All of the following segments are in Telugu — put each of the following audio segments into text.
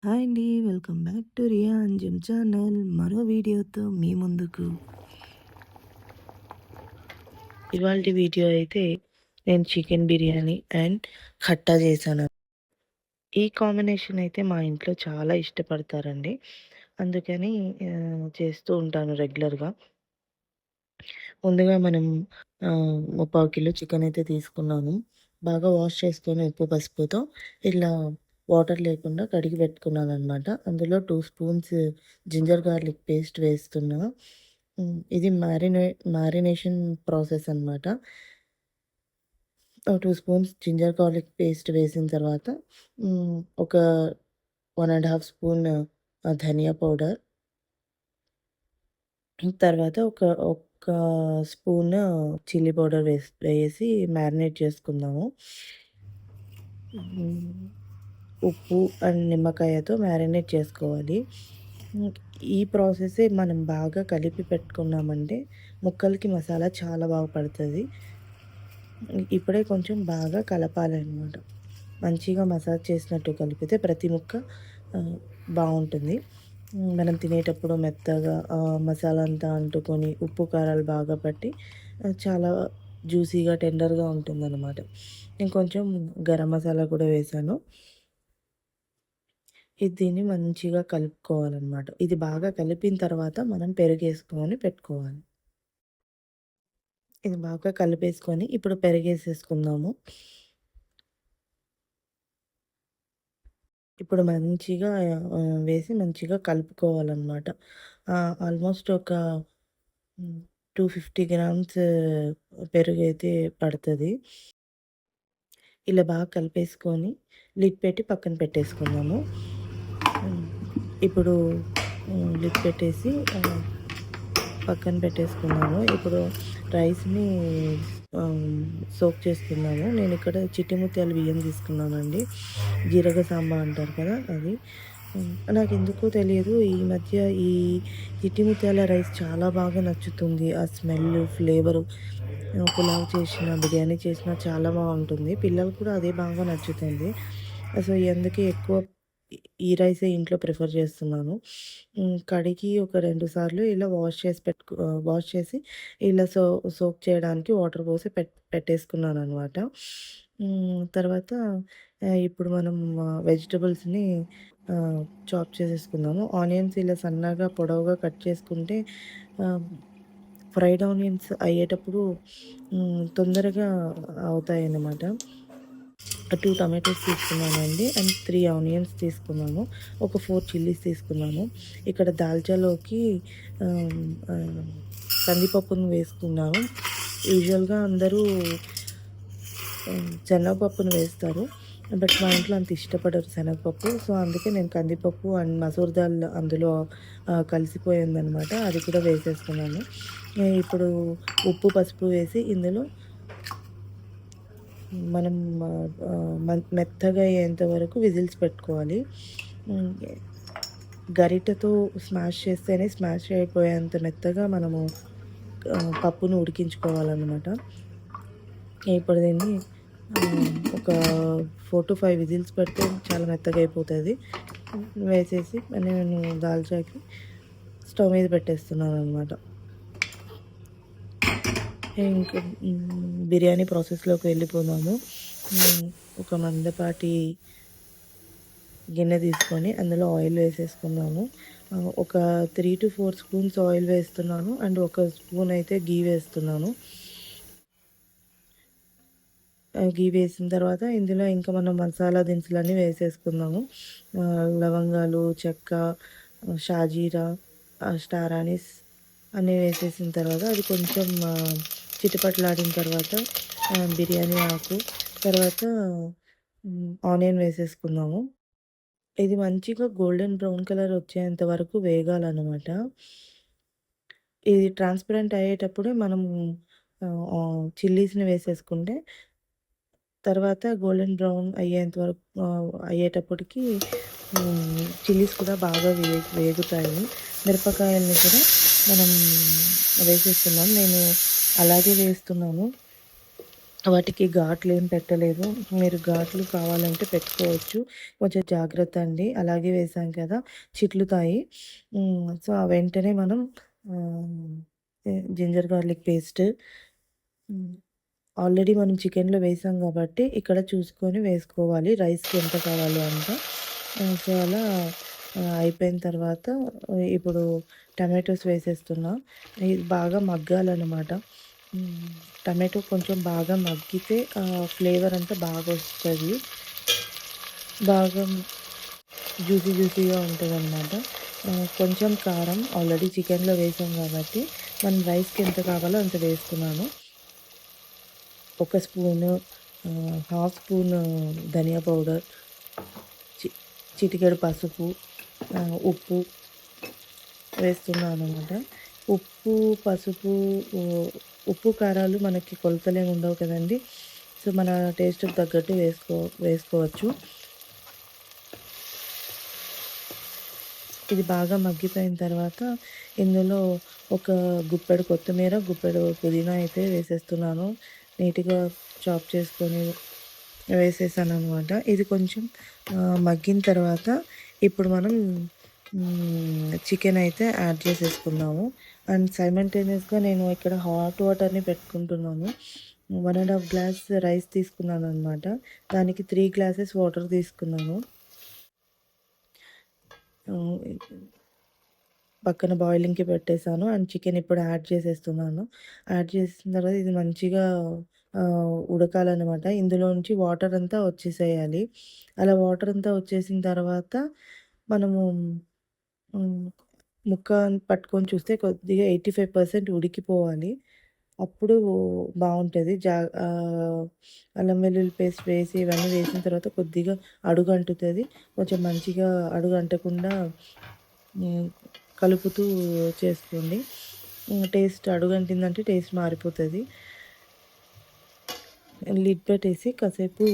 హాయ్ అండి. Welcome back to Riya and gym channel. మరో వీడియోతో మీ ముందుకు. ఇవాల్టి వీడియో అయితే నేను చికెన్ బిర్యానీ అండ్ ఖట్టా చేశాను. ఈ కాంబినేషన్ అయితే మా ఇంట్లో చాలా ఇష్టపడతారండి. అందుకని చేస్తూ ఉంటాను రెగ్యులర్‌గా. ముందుగా మనం ముప్పావు కిలో చికెన్ అయితే తీసుకున్నాను. బాగా వాష్ చేసుకొని ఉప్పు, పసుపుతో ఇలా వాటర్ లేకుండా కడిగి పెట్టుకున్నాననమాట. అందులో 2 స్పూన్స్ జింజర్ గార్లిక్ పేస్ట్ వేస్తున్నా. ఇది మ్యారినేషన్ ప్రాసెస్ అనమాట. 2 స్పూన్స్ జింజర్ గార్లిక్ పేస్ట్ వేసిన తర్వాత ఒక 1 ½ స్పూన్ ధనియా పౌడర్, తర్వాత ఒక్క స్పూను చిల్లీ పౌడర్ వేసి మ్యారినేట్ చేసుకుందాము. ఉప్పు అండ్ నిమ్మకాయతో మ్యారినేట్ చేసుకోవాలి. ఈ ప్రాసెసే మనం బాగా కలిపి పెట్టుకున్నామంటే ముక్కలకి మసాలా చాలా బాగా పడుతుంది. ఇప్పుడే కొంచెం బాగా కలపాలనమాట. మంచిగా మసాజ్ చేసినట్టు కలిపితే ప్రతి ముక్క బాగుంటుంది. మనం తినేటప్పుడు మెత్తగా మసాలా అంతా అంటుకొని ఉప్పు కారాలు బాగా పట్టి చాలా జ్యూసీగా టెండర్గా ఉంటుందన్నమాట. నేను కొంచెం గరం మసాలా కూడా వేశాను. దీన్ని మంచిగా కలుపుకోవాలన్నమాట. ఇది బాగా కలిపిన తర్వాత మనం పెరుగేసుకొని పెట్టుకోవాలి. ఇది బాగా కలిపేసుకొని ఇప్పుడు పెరుగేసేసుకుందాము. ఇప్పుడు మంచిగా వేసి మంచిగా కలుపుకోవాలన్నమాట. ఆల్మోస్ట్ ఒక 250 గ్రామ్స్ పెరుగైతే పడతది. ఇలా బాగా కలిపేసుకొని లిడ్ పెట్టి పక్కన పెట్టేసుకుందాము. ఇప్పుడు లిడ్ పెట్టేసి పక్కన పెట్టేసుకున్నాము. ఇప్పుడు రైస్‌ని సోక్ చేసుకుందాము. నేను ఇక్కడ చిట్టి ముత్యాల బియ్యం తీసుకున్నానండి. జీరగ సాంబా అంటారు కదా అది. నాకెందుకో తెలియదు ఈ మధ్య ఈ చిట్టి ముత్యాల రైస్ చాలా బాగా నచ్చుతుంది. ఆ స్మెల్, ఫ్లేవరు పులావ్ చేసినా, బిర్యానీ చేసినా చాలా బాగుంటుంది. పిల్లలకు కూడా అదే బాగా నచ్చుతుంది. సో, అందుకే ఎక్కువ ఈ రైసే ఇంట్లో ప్రిఫర్ చేస్తున్నాను. కడిగి ఒక 2 సార్లు ఇలా వాష్ చేసి ఇలా సోక్ చేయడానికి వాటర్ పోసి పెట్టేసుకున్నాననమాట. తర్వాత ఇప్పుడు మనం వెజిటబుల్స్‌ని చాప్ చేసేసుకుందాము. ఆనియన్స్ ఇలా సన్నగా పొడవుగా కట్ చేసుకుంటే ఫ్రైడ్ ఆనియన్స్ అయ్యేటప్పుడు తొందరగా అవుతాయన్నమాట. 2 టమాటోస్ తీసుకున్నానండి అండ్ 3 ఆనియన్స్ తీసుకున్నాను. ఒక 4 చిల్లీస్ తీసుకున్నాను. ఇక్కడ దాల్చాలోకి కందిపప్పును వేసుకున్నాను. యూజువల్‌గా అందరూ శనగపప్పును వేస్తారు. బట్ మా ఇంట్లో అంత ఇష్టపడరు శనగపప్పు. సో, అందుకే నేను కందిపప్పు అండ్ మసూర్ దాల్ అందులో కలిసిపోయిందనమాట. అది కూడా వేసేసుకున్నాను. ఇప్పుడు ఉప్పు, పసుపు వేసి ఇందులో మనం మెత్తగా అయ్యేంత వరకు విజిల్స్ పెట్టుకోవాలి. గరిటెతో స్మాష్ చేస్తేనే స్మాష్ అయిపోయేంత మెత్తగా మనము పప్పును ఉడికించుకోవాలన్నమాట. ఇప్పుడు దీన్ని ఒక 4-5 విజిల్స్ పెడితే చాలా మెత్తగా అయిపోతుంది. వేసేసి నేను దాల్చాకి స్టవ్ మీద పెట్టేస్తున్నానన్నమాట. ఇంకా బిర్యానీ ప్రాసెస్‌లోకి వెళ్ళిపోదాము. ఒక మందపాటి గిన్నె తీసుకొని అందులో ఆయిల్ వేసేసుకున్నాను. ఒక 3-4 స్పూన్స్ ఆయిల్ వేస్తున్నాను అండ్ ఒక స్పూన్ అయితే ఘీ వేస్తున్నాను. ఘీ వేసిన తర్వాత ఇందులో ఇంకా మనం మసాలా దినుసులన్నీ వేసేసుకుందాము. లవంగాలు, చెక్క, షాజీరా, స్టార్ అనీస్ అన్నీ వేసేసిన తర్వాత అది కొంచెం చిటపటలాడిన తర్వాత బిర్యానీ ఆకు, తర్వాత ఆనియన్ వేసేసుకుందాము. ఇది మంచిగా గోల్డెన్ బ్రౌన్ కలర్ వచ్చేంత వరకు వేగాలన్నమాట. ఇది ట్రాన్స్పరెంట్ అయ్యేటప్పుడే మనం చిల్లీస్‌ని వేసేసుకుంటే తర్వాత గోల్డెన్ బ్రౌన్ అయ్యేంత వరకు అయ్యేటప్పటికి చిల్లీస్ కూడా బాగా వేగుతాయి. మిరపకాయల్ని కూడా మనం వేసేస్తున్నాం. నేను అలాగే వేస్తున్నాను. వాటికి ఘాట్లేం పెట్టలేదు. మీరు ఘాట్లు కావాలంటే పెట్టుకోవచ్చు. కొంచెం జాగ్రత్త అండి. అలాగే వేసాం కదా! చిట్లుతాయి. సో, వెంటనే మనం ఆహ్, జింజర్ గార్లిక్ పేస్ట్ హ్మ్. ఆల్రెడీ మనం చికెన్‌లో వేసాం గాబట్టి, ఇక్కడ చూసుకొని వేసుకోవాలి. రైస్‌కి ఎంత కావాలో అంత. సో, అలా అయిపోయిన తర్వాత ఇప్పుడు టమాటోస్ వేసేస్తున్నా. ఇది బాగా మగ్గాలనమాట. హ్మ్. టమాటో కొంచెం బాగా మగ్గితే ఫ్లేవర్ అంతా బాగొస్తది. బాగా జ్యూసీగా ఉంటదనమాట. కొంచెం కారం ఆల్రెడీ చికెన్‌లో వేసాం గాబట్టి, మనం రైస్‌కి ఎంత కావాలో అంత వేస్తున్నాను. ఒక స్పూను హాఫ్ స్పూను ధనియా పౌడర్, చి చిటికెడు పసుపు, ఉప్పు వేస్తున్నాననమాట. ఉప్పు, పసుపు, ఉ ఉప్పు, కారాలు మనకి కొలతలేమి ఉండవు కదండీ! సో, మన టేస్ట్‌కి తగ్గట్టు వేసుకోవచ్చు. ఇది బాగా మగ్గిపోయిన తర్వాత ఇందులో ఒక గుప్పెడు కొత్తిమీర, గుప్పెడు పుదీనా అయితే వేసేస్తున్నాను. నీట్‌గా చాప్ చేసుకొని వేసేసాననమాట. ఇది కొంచెం మగ్గిన తర్వాత ఇప్పుడు మనం చికెన్ అయితే యాడ్ చేసేసుకుందాము. అండ్ సైమల్టేనియస్‌గా నేను ఇక్కడ హాట్ వాటర్‌ని పెట్టుకుంటున్నాను. 1 ½ గ్లాస్ రైస్ తీసుకున్నాననమాట. దానికి 3 గ్లాసెస్ వాటర్ తీసుకున్నాను. ఆహ్, పక్కన బాయిలింగ్‌కి పెట్టేసాను. అండ్ చికెన్ ఇప్పుడు యాడ్ చేసేస్తున్నాను. యాడ్ చేసిన తర్వాత ఇది మంచిగా ఉడకాలనమాట. ఇందులో నుంచి వాటర్ అంతా వచ్చేసేయాలి. అలా వాటర్ అంతా వచ్చేసిన తర్వాత మనము హ్మ్. ముక్క పట్టుకొని చూస్తే కొద్దిగా 85% ఉడికిపోవాలి. అప్పుడు బావుంటది. అల్లం వెల్లుల్లి పేస్ట్ వేసి ఇవన్నీ వేసిన తర్వాత కొద్దిగా అడుగంటుతది. కొంచెం మంచిగా అడుగంటకుండా హ్మ్. కలుపుతూ చేసుకోండి. టేస్ట్ అడుగంటిందంటే టేస్ట్ మారిపోతది. లిడ్ పెట్టేసి కాసేపు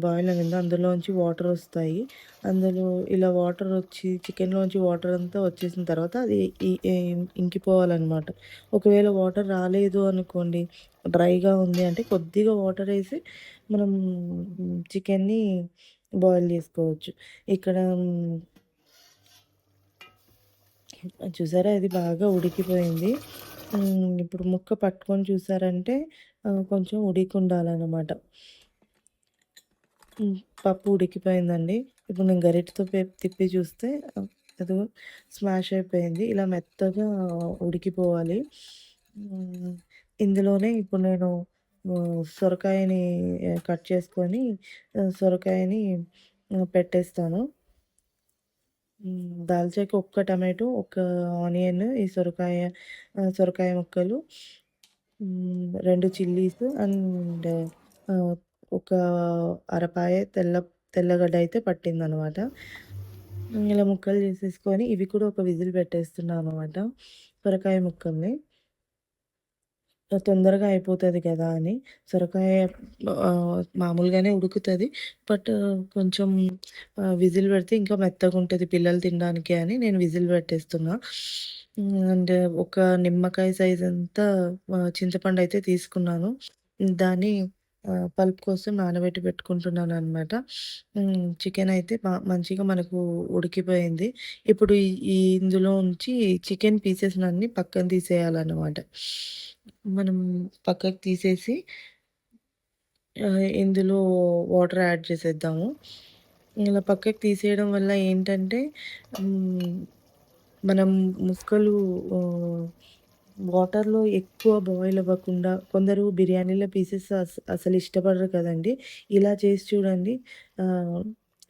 బాయిల్ అయింది. అందులోంచి వాటరొస్తాయి. అందులో ఇలా వాటరొచ్చి చికెన్‌లోంచి వాటరంతా వచ్చేసిన తర్వాత అది ఇ ఎ ఇంకిపోవాలనమాట. ఒకవేళ వాటర్ రాలేదు అనుకోండి, డ్రైగా ఉంది అంటే కొద్దిగా వాటరేసి మనం చికెన్‌ని బాయిల్ చేసుకోవచ్చు. ఇక్కడ చూసారా ఇది బాగా ఉడికిపోయింది. ఇప్పుడు ముక్క పట్టుకొని చూసారంటే కొంచెం ఉడికుండాలనమాట. హ్మ్. పప్పు ఉడికిపోయిందండి. ఇప్పుడు నేను గరిటెతో తిప్పి చూస్తే అదిగో స్మాష్ అయిపోయింది. ఇలా మెత్తగా ఉడికిపోవాలి. హ్మ్. ఇందులోనే ఇప్పుడు నేను సొరకాయని కట్ చేసుకొని సొరకాయని పెట్టేస్తాను. దాల్చాక ఒక్క టమాటో, ఒక ఆనియన్, ఈ సొరకాయ ముక్కలు, 2 చిల్లీస్ అండ్ ఆహ్, ఒక అరపాయ తెల్లగడ్డ అయితే పట్టిందనమాట. ఇలా ముక్కలు చేసేసుకొని ఇవి కూడా ఒక విజిల్ పెట్టేస్తున్నాననమాట. సొరకాయ ముక్కల్ని. తొందరగా అయిపోతది కదా అని. సొరకాయ మామూలుగానే ఉడుకుతది. బట్ కొంచెం విజిల్ పెడితే ఇంకా మెత్తగుంటది పిల్లలు తినడానికి అని నేను విజిల్ పెట్టేస్తున్నా. అండ్ ఒక నిమ్మకాయ సైజంతా చింతపండయితే తీసుకున్నాను. దాన్ని పల్ప్ కోసం నానబెట్టి పెట్టుకుంటున్నాననమాట. చికెనయితే మంచిగా మనకు ఉడికిపోయింది. ఇప్పుడు ఇందులో నుంచి చికెన్ పీసెస్‌నన్నీ పక్కన తీసేయాలనమాట. మనం పక్కకు తీసేసి ఇందులో వాటర్ యాడ్ చేసేద్దాము. ఇలా పక్కకు తీసేయడం వల్ల ఏంటంటే హ్మ్, మనం ముక్కలు ఆహ్, వాటర్‌లో ఎక్కువ బాయిల్ అవ్వకుండా కొందరు బిర్యానీలో పీసెస్ అసలు ఇష్టపడరు కదండీ! ఇలా చేసి చూడండి. ఆహ్,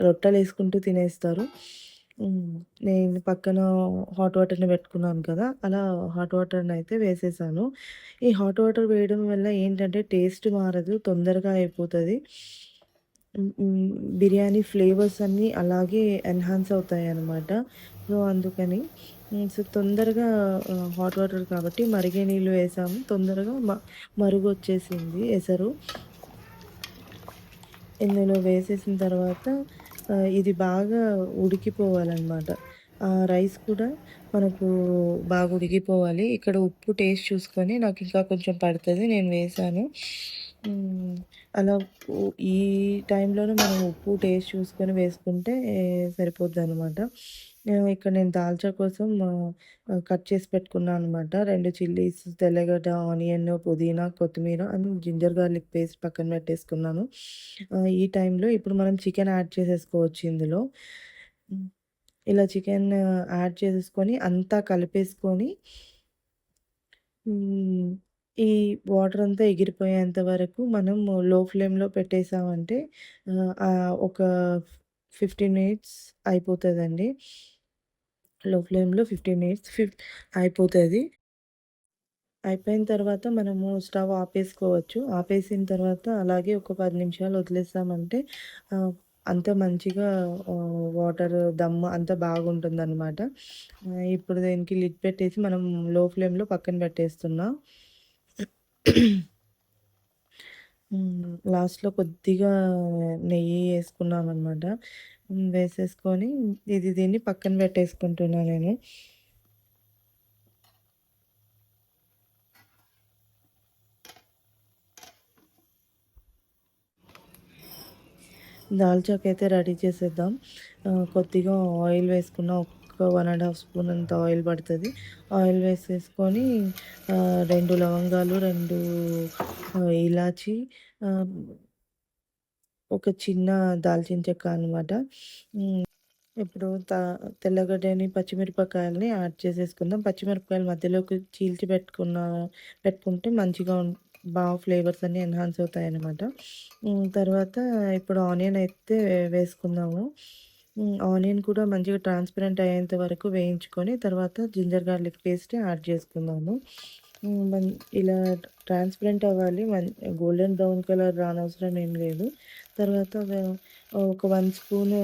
రొట్టెలేసుకుంటూ తినేస్తారు. హ్మ్. నేను పక్కన హాట్ వాటర్‌ని పెట్టుకున్నాను కదా! అలా హాట్ వాటర్‌నయితే వేసేసాను. ఈ హాట్ వాటర్ వేయడం వల్ల ఏంటంటే టేస్ట్ మారదు. తొందరగా అయిపోతది. బిర్యానీ ఫ్లేవర్స్ అన్నీ అలాగే ఎన్హాన్స్ అవుతాయన్నమాట. సో, అందుకని సో, తొందరగా హాట్ వాటర్ కాబట్టి మరిగే నీళ్ళు వేసాము. తొందరగా మరుగొచ్చేసింది ఎసరు. ఇందులో వేసేసిన తర్వాత ఇది బాగా ఉడికిపోవాలనమాట. రైస్ కూడా మనకు బాగా ఉడికిపోవాలి. ఇక్కడ ఉప్పు టేస్ట్ చూసుకొని నాకింకా కొంచెం పడతది. నేను వేశాను. హ్మ్. అలా ఈ టైంలోనే మనం ఉప్పు టేస్ట్ చూసుకొని వేసుకుంటే సరిపోద్దనమాట. ఇక్కడ నేను దాల్చా కోసం కట్ చేసి పెట్టుకున్నా అనమాట. 2 చిల్లీస్, తెల్లగడ్డ, ఆనియన్, పుదీనా, కొత్తిమీర అండ్ జింజర్ గార్లిక్ పేస్ట్ పక్కన పెట్టేసుకున్నాను. ఈ టైంలో ఇప్పుడు మనం చికెన్ యాడ్ చేసేసుకోవచ్చు ఇందులో. హ్మ్. ఇలా చికెన్ యాడ్ చేసేసుకొని అంతా కలిపేసుకొని హ్మ్. ఈ వాటరంతా ఎగిరిపోయేంత వరకు మనం లో ఫ్లేమ్‌లో పెట్టేసామంటే ఒక 15 మినిట్స్ అయిపోతదండి. లో ఫ్లేమ్‌లో 15 మినిట్స్ అయిపోతది. అయిపోయిన తర్వాత మనము స్టవ్ ఆపేసుకోవచ్చు. ఆపేసిన తర్వాత అలాగే ఒక 10 నిమిషాలు వదిలేసామంటే ఆహ్, అంతా మంచిగా వాటర్ దమ్ అంతా బాగుంటుందనమాట. ఇప్పుడు దీనికి లిడ్ పెట్టేసి మనం లో ఫ్లేమ్‌లో పక్కన పెట్టేస్తున్నా. లాస్ట్‌లో కొద్దిగా నెయ్యి యేసుకున్నామనమాట. వేసేసుకొని దీన్ని పక్కన పెట్టేసుకుంటున్నా నేను. దాల్చాకైతే రెడీ చేసేద్దాం. కొద్దిగా ఆయిల్ వేసుకున్న ఒక్క 1 ½ స్పూన్ అంత ఆయిల్ పడతది. ఆయిల్ వేసేసుకొని 2 లవంగాలు, 2 ఇలాచి, ఆహ్, ఒక చిన్న దాల్చిన చెక్క అనమాట. హ్మ్. ఇప్పుడు తెల్లగడ్డని, పచ్చిమిరపకాయలని యాడ్ చేసేసుకుందాం. పచ్చిమిరపకాయలు మధ్యలోకి చీల్చి పెట్టుకుంటే మంచిగా బాగా ఫ్లేవర్స్ అన్నీ ఎన్హాన్స్ అవుతాయనమాట. తర్వాత ఇప్పుడు ఆనియన్ అయితే వేసుకుందాము. ఆనియన్ కూడా మంచిగా ట్రాన్స్‌పరెంట్ అయ్యేంత వరకు వేయించుకొని తర్వాత జింజర్ గార్లిక్ పేస్ట్ యాడ్ చేసుకుందాము. హ్మ్. మన్ ఇలా ట్రాన్స్‌పరెంట్ అవ్వాలి. గోల్డెన్ బ్రౌన్ కలర్ రానవసరం ఏం లేదు. తర్వాత ఒక 1 స్పూను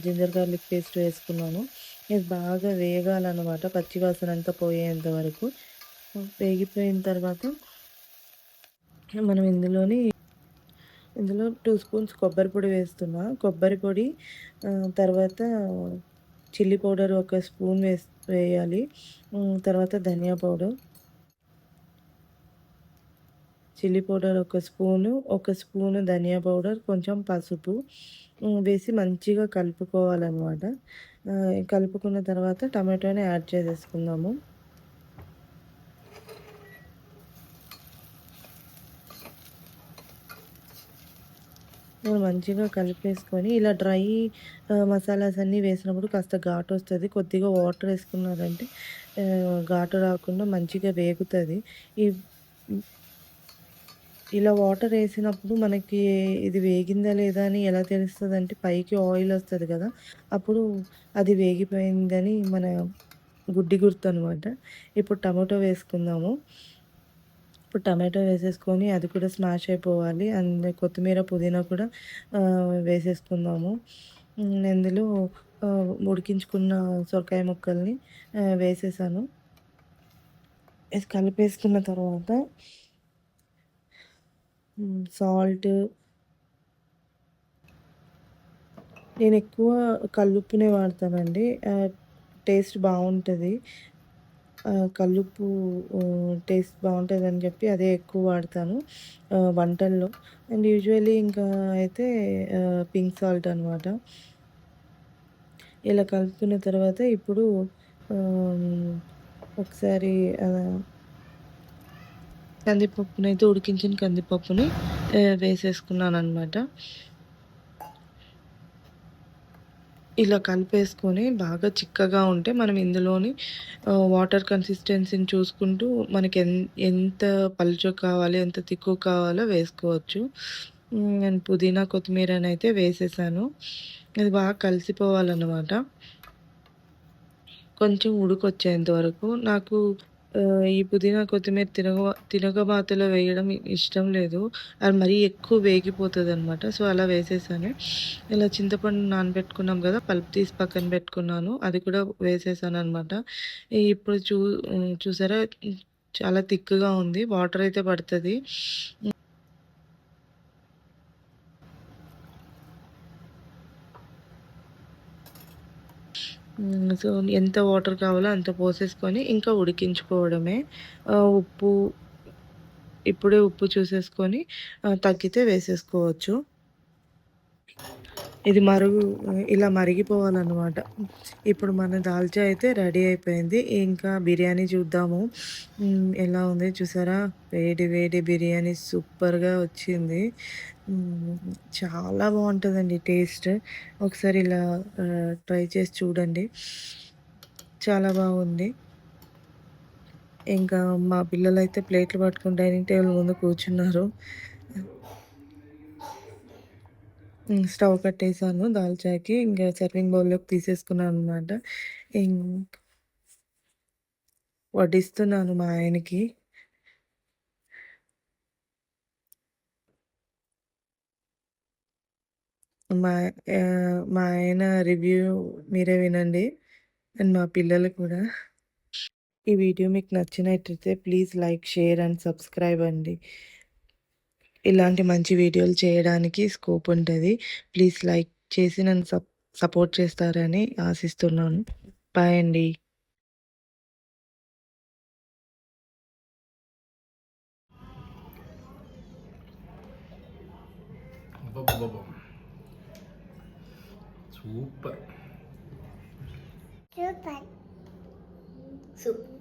జింజర్ గార్లిక్ పేస్ట్ వేసుకున్నాను. ఇది బాగా వేగాలనమాట. పచ్చి వాసన అంతా పోయేంత వరకు. వేగిపోయిన తర్వాత మనం ఇందులో 2 స్పూన్స్ కొబ్బరి పొడి వేస్తున్నా. కొబ్బరి పొడి తర్వాత చిల్లీ పౌడర్ ఒక స్పూన్ వేయాలి. తర్వాత ధనియా పౌడర్, చిల్లీ పౌడర్ ఒక స్పూను ధనియా పౌడర్, కొంచెం పసుపు వేసి మంచిగా కలుపుకోవాలనమాట. కలుపుకున్న తర్వాత టమాటోని యాడ్ చేసేసుకుందాము. మంచిగా కలిపేసుకొని ఇలా డ్రై మసాలాస్ అన్నీ వేసినప్పుడు కాస్త ఘాటొస్తది. కొద్దిగా వాటర్ ఏసుకున్నారంటే ఘాటు రాకుండా మంచిగా వేగుతది. ఈ హ్మ్. ఇలా వాటరేసినప్పుడు మనకి ఇది వేగిందా లేదా అని ఎలా తెలుస్తదంటే పైకి ఆయిలొస్తది గదా! అప్పుడు అది వేగిపోయిందని మన గుడ్డి గుర్తనమాట. ఇప్పుడు టమాటో వేసుకుందాము. ఇప్పుడు టమాటో వేసేసుకొని అది కూడా స్మాష్ అయిపోవాలి. అండ్ కొత్తిమీర, పుదీనా కూడా వేసేసుకుందాము. ఇందులో ఉడికించుకున్న సొరకాయ ముక్కల్ని వేసేసాను. కలిపేసుకున్న తర్వాత సాల్ట్, నేనెక్కువ కల్లుప్పునే వాడతానండి. టేస్ట్ బావుంటది. కల్లుప్పు టేస్ట్ బావుంటదని జెప్పి అదే ఎక్కువ వాడతాను వంటల్లో. అండ్ యూజువల్లీ ఇంకా అయితే పింక్ సాల్ట్ అనమాట. ఇలా కలుపుకున్న తర్వాత ఇప్పుడు ఆహ్, ఒకసారి ఉడికించిన కందిపప్పుని వేసేసుకున్నాననమాట. ఇలా కలిపేసుకొని బాగా చిక్కగా ఉంటే మనం ఇందులోని వాటర్ కన్సిస్టెన్సీని చూసుకుంటూ మనకి ఎంత పలుచగా కావాలి, ఎంత తిక్కువ కావాలో వేసుకోవచ్చు. నేను పుదీనా, కొత్తిమీరనైతే వేసేసాను. అది బాగా కలిసిపోవాలనమాట. కొంచెం ఉడుకొచ్చేంత వరకు. నాకు ఈ పుదీనా, కొత్తిమీర తిరగబాతలో వేయడం ఇష్టం లేదు. అది మరీ ఎక్కువ వేగిపోతదనమాట. సో, అలా వేసేసాను. ఇలా చింతపండు నానబెట్టుకున్నాం గదా! పల్ప్ తీసి పక్కన పెట్టుకున్నాను. అది కూడా వేసేసాననమాట. ఇప్పుడు చూసారా చాలా థిక్‌గా ఉంది. వాటర్ అయితే పడతది. సో, ఎంత వాటర్ కావాలో అంత పోసేసుకొని ఇంకా ఉడికించుకోవడమే. ఉప్పు ఇప్పుడే ఉప్పు చూసేసుకొని తగ్గితే వేసేసుకోవచ్చు. ఇది ఇలా మరిగిపోవాలన్నమాట. ఇప్పుడు మన దాల్చా అయితే రెడీ అయిపోయింది. ఇంకా బిర్యానీ చూద్దాము. ఎలా ఉంది చూసారా? వేడి వేడి బిర్యానీ సూపర్‌గా వచ్చింది. చాలా బావుంటదండి టేస్ట్. ఒకసారి ఇలా ట్రై చేసి చూడండి. చాలా బాగుంది. ఇంకా మా పిల్లలైతే ప్లేట్లు పట్టుకొని డైనింగ్ టేబుల్ ముందు కూర్చున్నారు. స్టవ్ కట్టేసాను దాల్చాకి. ఇంకా సర్వింగ్ బౌల్‌లోకి తీసేసుకున్నాననమాట. ఇంక్ వడ్డిస్తున్నాను మా ఆయనకి. మా మా ఆయన రివ్యూ మీరే వినండి. అండ్ మా పిల్లలు కూడా. ఈ వీడియో మీకు నచ్చినట్టయితే please like, share and subscribe అండి. ఇలాంటి మంచి వీడియోలు చేయడానికి స్కోప్ ఉంటది. ప్లీజ్ లైక్ చేసి నన్ను సపోర్ట్ చేస్తారని ఆశిస్తున్నాను. బాయ్ అండి. అబ్బబ్బబ్బబ్బా! సూపర్. సూపర్. సూప్